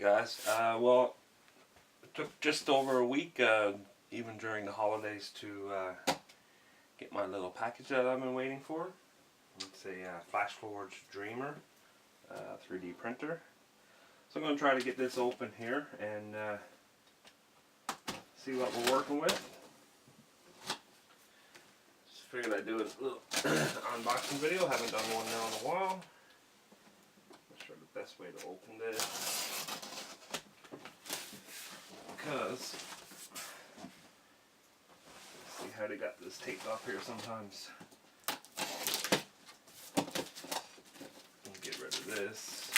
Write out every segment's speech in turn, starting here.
Hey guys, well, it took just over a week, even during the holidays, to get my little package that I've been waiting for. It's a Flashforge Dreamer 3D printer. So I'm going to try to get this open here and see what we're working with. Just figured I'd do a little unboxing video. Haven't done one now in a while. Not sure the best way to open this. Because see how they got this taped up here sometimes. Get rid of this.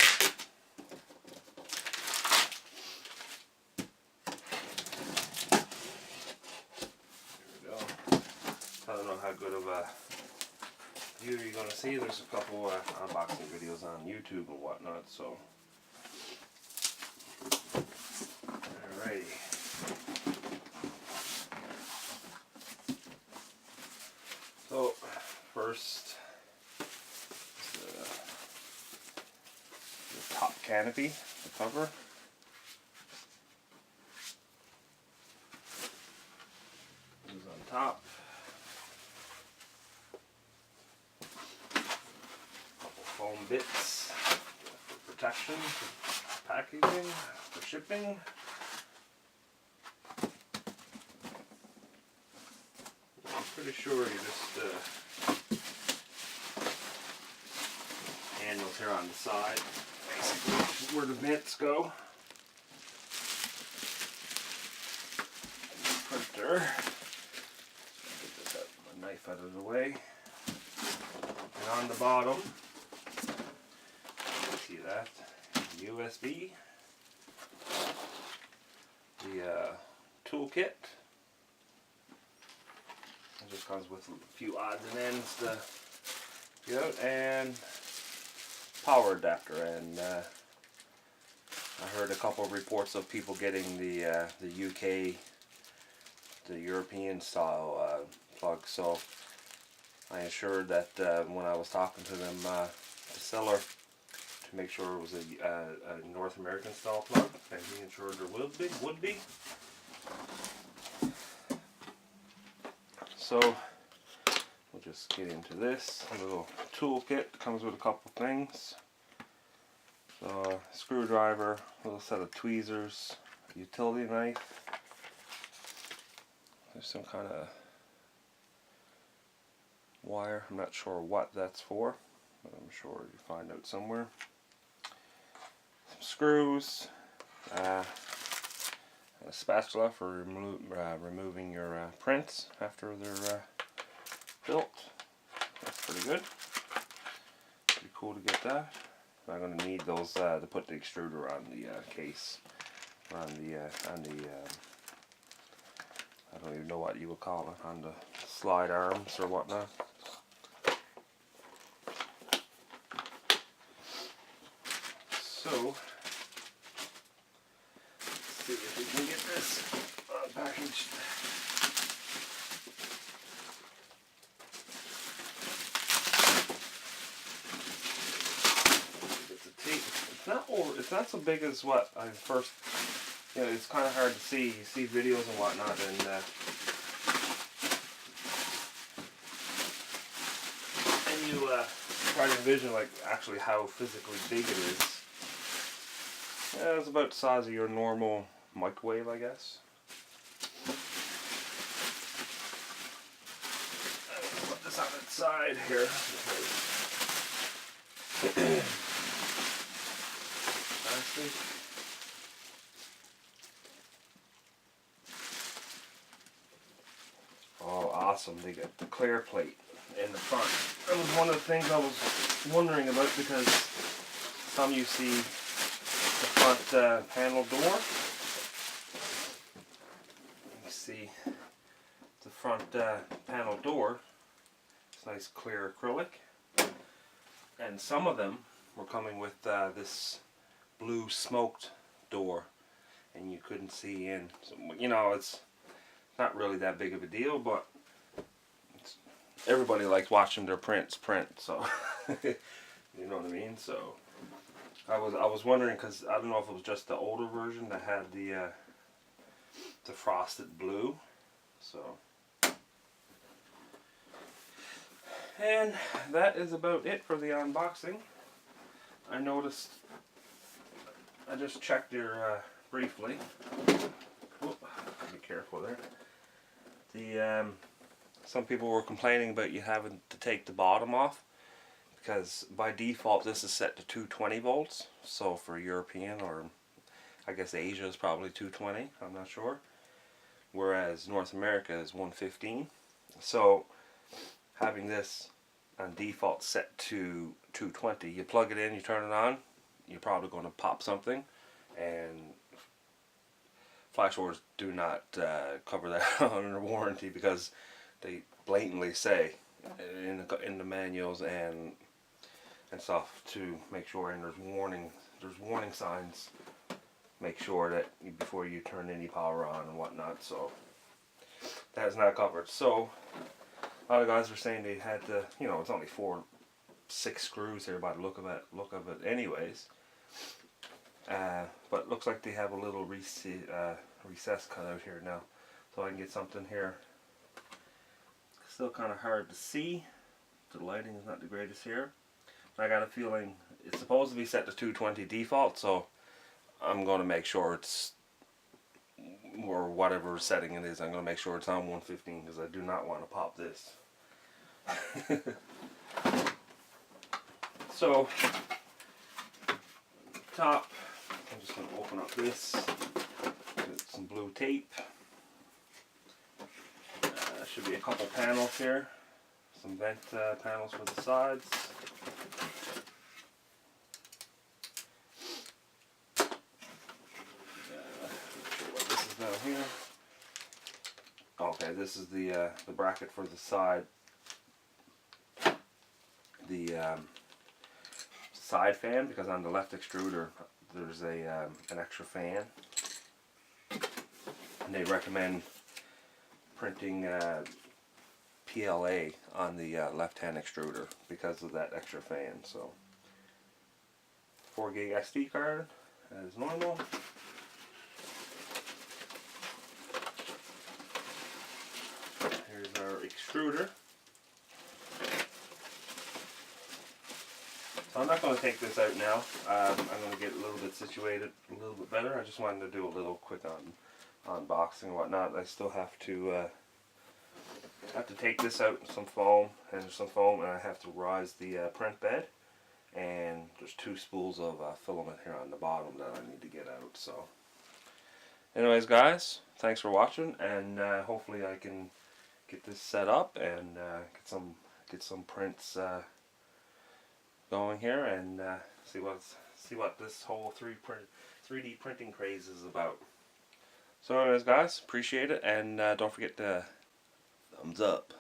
There we go. I don't know how good of a view you're going to see. There's a couple unboxing videos on YouTube and whatnot, so. Alrighty. So, first, the top canopy, the cover. This is on top. Couple foam bits for protection, for packaging, for shipping. Pretty sure you just handles here on the side, basically where the vents go. Printer. Get this my knife out of the way. And on the bottom, see that USB, the toolkit. It just comes with a few odds and ends to get out, and power adapter. And I heard a couple of reports of people getting the UK, the European style plug. So I ensured that when I was talking to them, the seller, to make sure it was a North American style plug, and he ensured there would be. So we'll just get into this. A little toolkit comes with a couple things. So a screwdriver, a little set of tweezers, a utility knife. There's some kind of wire. I'm not sure what that's for, but I'm sure you find out somewhere. Some screws. A spatula for removing your prints after they're built. That's pretty good. Pretty cool to get that. I'm going to need those to put the extruder on the case, or on the I don't even know what you would call it, on the slide arms or whatnot. So, see if we can get this packaged. Get the tape. It's not so big as what I first. It's kind of hard to see. You see videos and whatnot, and you try to envision like actually how physically big it is. Yeah, it's about the size of your normal microwave, I guess. Put this on its side here. Plastic. Oh, awesome. They got the clear plate in the front. That was one of the things I was wondering about, because some you see the front panel door. You see the front panel door. It's nice clear acrylic. And some of them were coming with this blue smoked door, and you couldn't see in. So, it's not really that big of a deal, but everybody likes watching their prints print, so you know what I mean. So I was wondering, because I don't know if it was just the older version that had the frosted blue. So, and that is about it for the unboxing. I noticed, I just checked here briefly. Oh, be careful there. The some people were complaining about you having to take the bottom off, because by default this is set to 220 volts. So for European, or I guess Asia is probably 220, I'm not sure. Whereas North America is 115. So having this on default set to 220, you plug it in, you turn it on, you're probably going to pop something, and Flashforge do not cover that under warranty, because they blatantly say in the manuals and stuff to make sure, and there's warning signs. Make sure that before you turn any power on and whatnot. So that is not covered. So a lot of guys were saying they had to, you know, it's only 6 screws here by the look of it anyways. But looks like they have a little recess cut out here now, so I can get something here. Still kind of hard to see. The lighting is not the greatest here. I got a feeling it's supposed to be set to 220 default, so I'm going to make sure it's, or whatever setting it is, I'm going to make sure it's on 115, because I do not want to pop this. So, top, I'm just going to open up this, get some blue tape. Should be a couple panels here, some vent panels for the sides. What this is down here. Okay, this is the bracket for the side. The side fan, because on the left extruder there's an extra fan, and they recommend printing PLA on the left-hand extruder because of that extra fan. So 4 gig SD card as normal. Here's our extruder. So I'm not going to take this out now. I'm going to get a little bit situated a little bit better. I just wanted to do a little quick unboxing and whatnot. I still have to take this out, some foam, and I have to rise the print bed, and there's 2 spools of filament here on the bottom that I need to get out. So anyways guys, thanks for watching, and hopefully I can get this set up and get some prints going here, and see what this whole 3D printing craze is about. So anyways guys, appreciate it, and don't forget to thumbs up.